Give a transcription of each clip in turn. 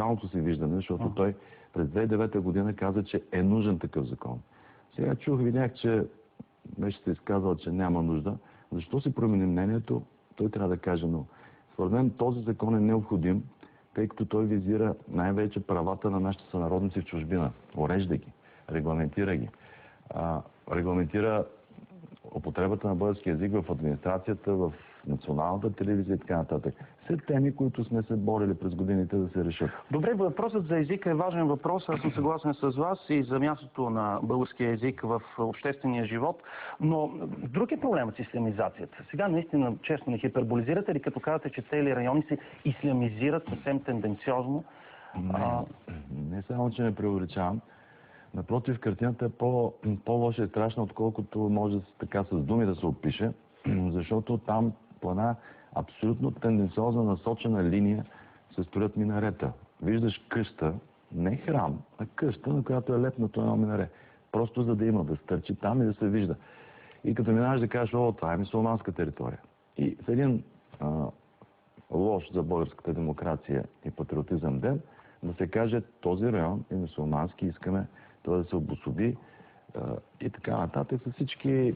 официалното си виждане, защото той през 2009 година каза, че е нужен такъв закон. Сега видях, че беше се изказал, че няма нужда. Защо си промени мнението, той трябва да каже, но според мен този закон е необходим, тъй като той визира най-вече правата на нашите сънародници в чужбина. Урежда ги, регламентира ги. Регламентира употребата на български език в администрацията, в националната телевизия и така нататък. Все теми, които сме се борили през годините да се решат. Добре, въпросът за езика е важен въпрос. Аз съм съгласен с вас и за мястото на българския език в обществения живот. Но друг е проблемът с ислямизацията. Сега наистина, честно, не хиперболизирате ли, като казвате, че цели райони се ислямизират съвсем тенденциозно? Не само, че не преувеличавам. Напротив, картината е по-лоша и страшна, отколкото може така с думи да се опише, защото там по една абсолютно тенденциозна насочена линия се строят минарета. Виждаш къща, не храм, а къща, на която е лепнато едно минаре. Просто за да има, да стърчи там и да се вижда. И като минаваш да кажеш, това е мюсюлманска територия. И в един лош за българската демокрация и патриотизъм ден, да се каже, този район е мюсюлмански, искаме това да се обособи и така нататък с всички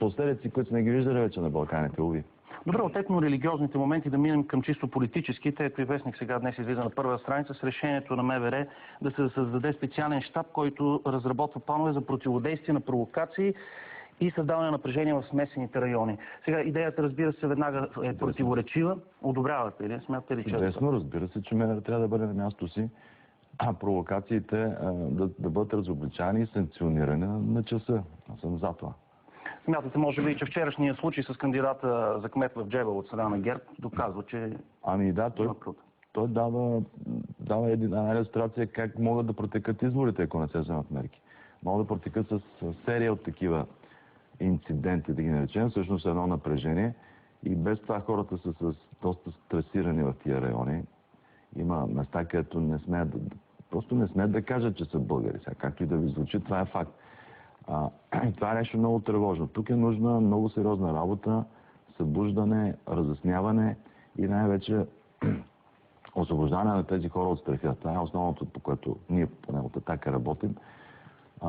последици, които сме ги виждали вече на Балканите, уви. Добре, от етно-религиозните моменти да минем към чисто политическите. Ето и вестник сега днес излиза на първа страница с решението на МВР да се създаде специален щаб, който разработва планове за противодействие на провокации и създаване на напрежение в смесените райони. Сега идеята, разбира се, веднага е противоречива. Одобрявате ли? Смятате ли, че... Чудесно, разбира се, че МВР трябва да бъде на място си, а провокациите да бъдат разобличани и санкционирани на часа. Аз съм за това. Смятате, може би, че вчерашния случай с кандидата за кмет в Джебел от страна на ГЕРБ доказва, че... Ами да, той дава една илюстрация как могат да протекат изборите, ако не се вземат мерки. Могат да протекат с серия от такива инциденти, да ги наречем, всъщност едно напрежение. И без това хората са доста стресирани в тия райони. Има места, където просто не смеят да кажат, че са българи. Сега, както и да ви звучи, това е факт. Това е нещо много тревожно. Тук е нужна много сериозна работа, събуждане, разясняване и най-вече освобождаване на тези хора от страха. Това е основното, по което ние поне от Атака работим.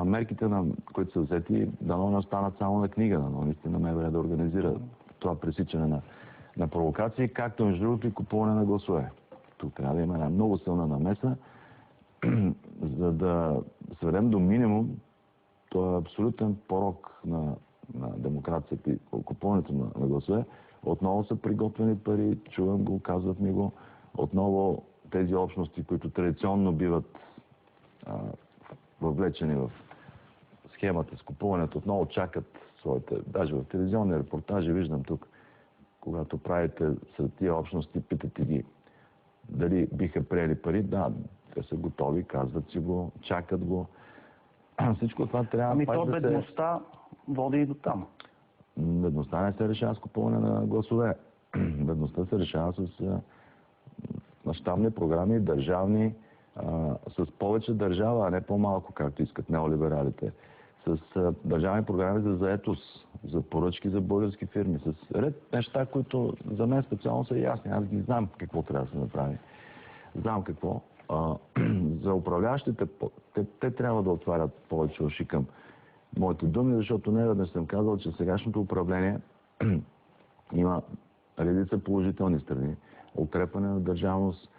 Мерките, които са взети, дано не останат само на книга, но наистина МВР да организира това пресичане на провокации, както между другото и купуване на гласове. Тук трябва да има една много силна намеса, за да сведем до минимум този абсолютен порок на демокрацията и купуването на гласове. Отново са приготвени пари, чувам го, казват ми го. Отново тези общности, които традиционно биват въвлечени в схемата с купуването, отново чакат своите, даже в телевизионни репортажи виждам тук, когато правите сред тия общности, питате ги дали биха приели пари. Да, те са готови, казват си го, чакат го. Всичко това трябва... Ами то бедността води и до там. Бедността не се решава с купуване на гласове. Бедността се решава с мащабни програми, държавни, с повече държава, а не по-малко, както искат неолибералите. С държавни програми за заетост, за поръчки за български фирми, с ред неща, които за мен специално са ясни. Аз ги знам какво трябва да се направи. Знам какво. За управляващите, те трябва да отварят повече уши към моите думи, защото неведнъж съм казал, че сегашното управление има редица положителни страни. Укрепване на държавност,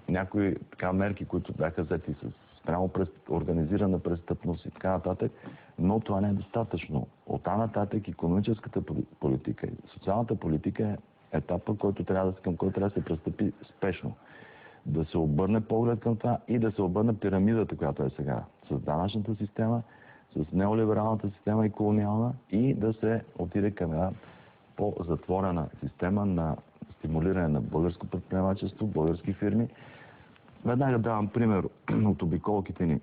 някои така мерки, които бяха взети с спрямо организирана престъпност и така нататък, но това не е достатъчно. Оттам нататък икономическата политика и социалната политика е етапа, към който трябва да се пристъпи спешно. Да се обърне поглед към това и да се обърне пирамидата, която е сега. С данъчната система, с неолибералната система и колониална и да се отиде към една по-затворена система на стимулиране на българско предприемачество, български фирми. Веднага давам пример от обиколките ни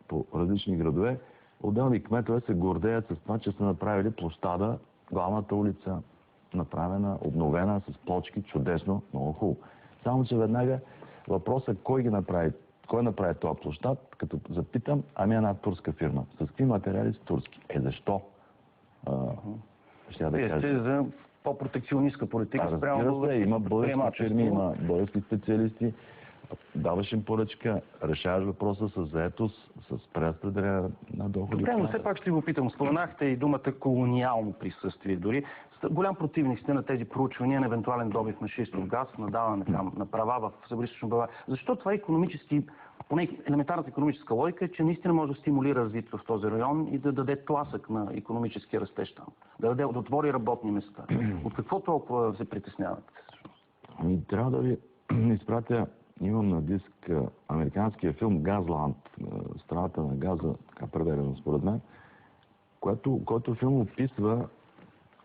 по различни градове. Отделни кметове се гордеят с това, че са направили площада, главната улица, направена, обновена с плочки, чудесно, много хубаво. Само че веднага въпросът кой направи този площад, като запитам, ами една турска фирма. С какви материали? С турски. Защо? Вие сте за по-протекционистка политика спрямо български има български фирми, има български специалисти. даваш им поръчка, решаваш въпроса с заетост, с преразпределение на доходи. Добре, но все пак ще ви опитам. Споменахте и думата колониално присъствие. Дори голям противник сте на тези проучвания на евентуален добив на шистов газ, на даване там на права в Североизточна България. Защо това икономически, поне елементарната икономическа логика е, че наистина може да стимулира развитието в този район и да даде тласък на икономически растеж там. Да отвори работни места. От какво толкова се притеснявате? Трябва да ви изпратя, имам на диск американския филм Газланд, страната на газа, така преведено според мен, който филм описва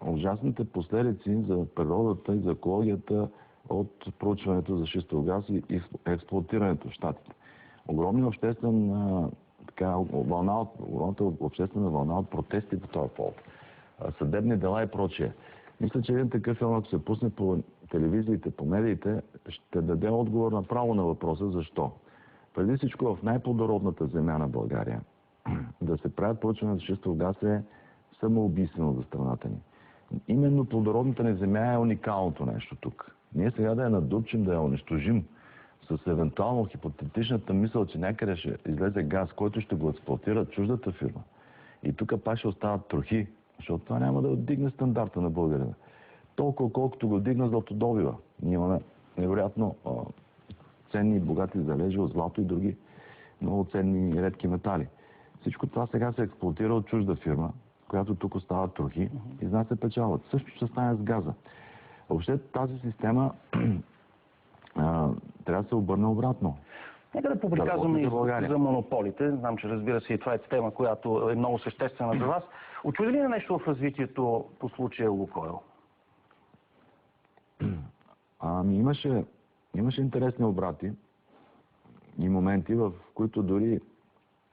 ужасните последици за природата и за екологията от проучването за шистов газ и експлоатирането в щатите. Огромна обществена вълна от протести по този повод. Съдебни дела и прочие. Мисля, че един такъв филм, ако се пусне по телевизиите, по медиите, ще даде отговор направо на въпроса защо. Преди всичко в най-плодородната земя на България да се правят проучвания за шистов газ е самоубийствено за страната ни. Именно плодородната ни земя е уникалното нещо тук. Ние сега да я надупчим, да я унищожим с евентуално хипотетичната мисъл, че някъде ще излезе газ, който ще го експлоатира чуждата фирма. И тук пак ще остават трохи, защото това няма да вдигне стандарта на българина. Толкова колкото го вдигна златодобива. Ние имаме невероятно ценни и богати залежи от злато и други много ценни и редки метали. Всичко това сега се експлоатира от чужда фирма, която тук остава трохи и знае се печалват. Също ще стане с газа. Въобще тази система трябва да се обърне обратно. Нека да поприказваме и за монополите. Знам, че разбира се и това е тема, която е много съществена за вас. Очуди ли на нещо в развитието по случая Лукойл? Имаше интересни обрати и моменти, в които дори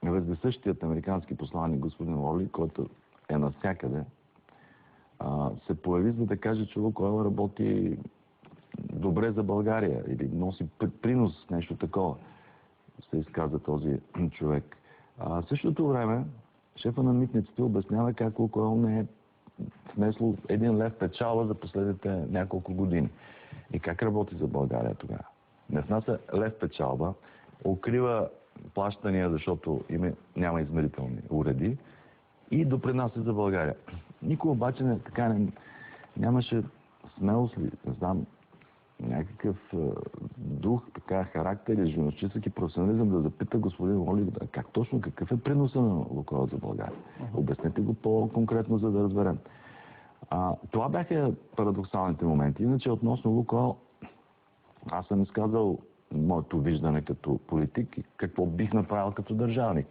вездесъщият американски посланник господин Орли, който е навсякъде, се появи, за да каже, че Лукойл работи добре за България или носи принос, нещо такова, се изказа този човек. В същото време шефа на митниците обяснява как Лукойл не е внесло 1 лев печала за последните няколко години. И как работи за България тогава? Не внася лев печалба, укрива плащания, защото няма измерителни уреди и допринася за България. Никой обаче нямаше смелост ли, не знам, някакъв дух, така, характер или журналистически професионализъм да запита господин Оли как точно, какъв е приноса на Лукойл за България. Обяснете го по-конкретно, за да разберем. Това бяха парадоксалните моменти. Иначе относно Лукойл, аз съм изказал моето виждане като политик и какво бих направил като държавник.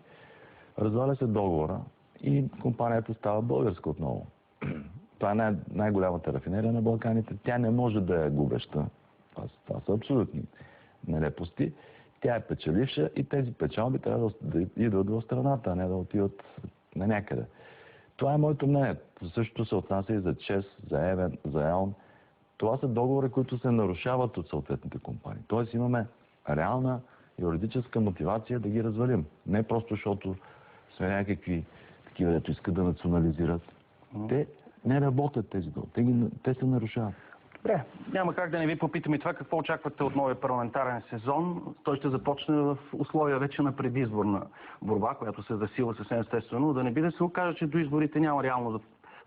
Разваля се договора и компанията става българска отново. Това е най-голямата рафинерия на Балканите. Тя не може да е губеща. Това са абсолютни нелепости. Тя е печеливша и тези печалби трябва да идват в страната, а не да отиват на някъде. Това е моето мнение. Същото се отнася и за ЧЕЗ, за ЕВН, за ЕОН. Това са договори, които се нарушават от съответните компании. Тоест имаме реална юридическа мотивация да ги развалим. Не просто защото сме някакви такива, дето искат да национализират. Те не работят тези договори. Те се нарушават. Добре, няма как да не ви попитаме това какво очаквате от новия парламентарен сезон. Той ще започне в условия вече на предизборна борба, която се засила съвсем естествено. Да не би да се окаже, че до изборите няма реално да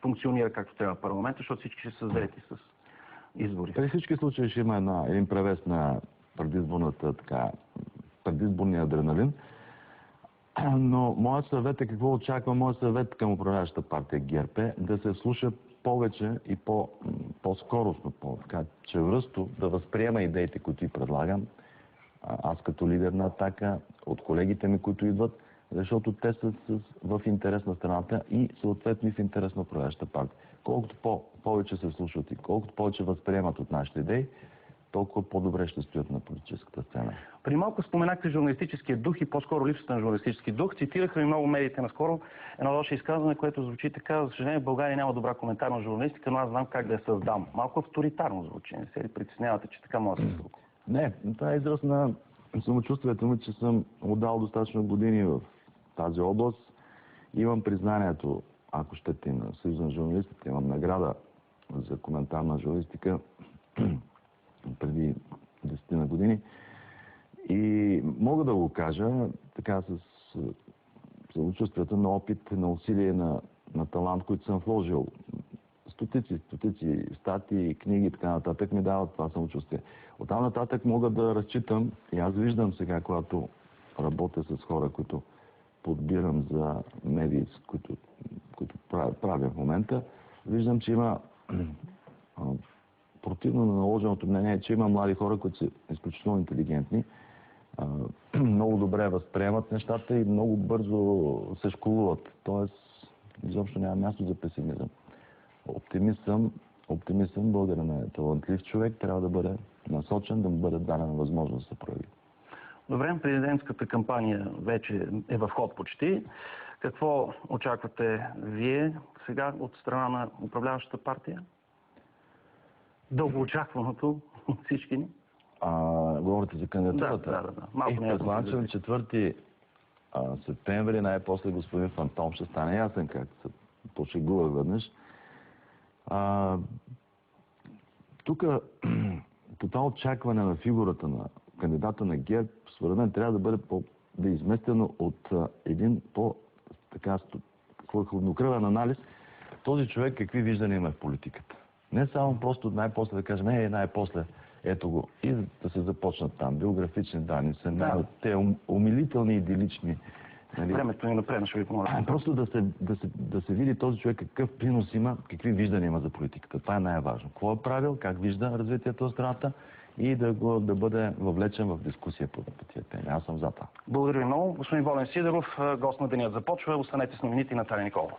функционира както трябва парламента, защото всички ще са заети с избори. При всички случаи ще има един превес на предизборния адреналин. Но моят съвет е какво очаква. Моят съвет към управляващата партия ГЕРБ е да се слуша повече и по-скоростно, чевръсто да възприема идеите, които и предлагам. Аз като лидер на Атака, от колегите ми, които идват, защото те са в интерес на страната и съответно и в интерес на управляващата партия. Колкото повече се слушат и колкото повече възприемат от нашите идеи, толкова по-добре ще стоят на политическата сцена. При малко споменахте журналистическия дух и по-скоро липсата на журналистически дух. Цитираха ви много медиите наскоро едно ваше изказване, което звучи така: за съжаление в България няма добра коментарна журналистика, но аз знам как да я създам. Малко авторитарно звучи. Не се ли притеснявате, че така може да се случи? Не, това е израз на самочувствието ми, че съм отдал достатъчно години в тази област. Имам признанието, ако щете, на Съюза на журналистите. Имам награда за коментарна журналистика преди 10 на години. И мога да го кажа така с самочувствието на опит, на усилие, на талант, които съм вложил. Стотици статии, книги и така нататък ми дават това самочувствие. Оттам нататък мога да разчитам и аз виждам сега, когато работя с хора, които подбирам за медии, които правя в момента, виждам, че има противно на наложеното мнение, че има млади хора, които са изключително интелигентни, много добре възприемат нещата и много бързо се школуват. Тоест, изобщо няма място за песимизъм. Оптимист съм, българин е талантлив човек, трябва да бъде насочен, да му бъде дадена възможност да се прояви. Добре, президентската кампания вече е в ход почти. Какво очаквате вие сега от страна на управляващата партия? Дългоочакваното от всички ни? Говорите за кандидатурата? Да. Предполагам, че 4 септември най-после господин Фантом ще стане ясен, както се пошегувах веднъж. Тук по това очакване на фигурата на кандидата на ГЕРБ, според мен трябва да бъде изместено от един хладнокръвен анализ този човек какви виждания има в политиката. Не само просто най-после да кажем, най-после ето го, и да се започнат там биографични данни, те умилителни, идилични. Нали? Времето ни напред, ще ви помоля. Просто да се види този човек какъв принос има, какви виждания има за политиката. Това е най-важно. Какво е правил, как вижда развитието на страната и да бъде въвлечен в дискусия по тия теми. Аз съм за това. Благодаря ви много. Господин Волен Сидеров, гост на денят започва. Останете с новините и Наталия Николова.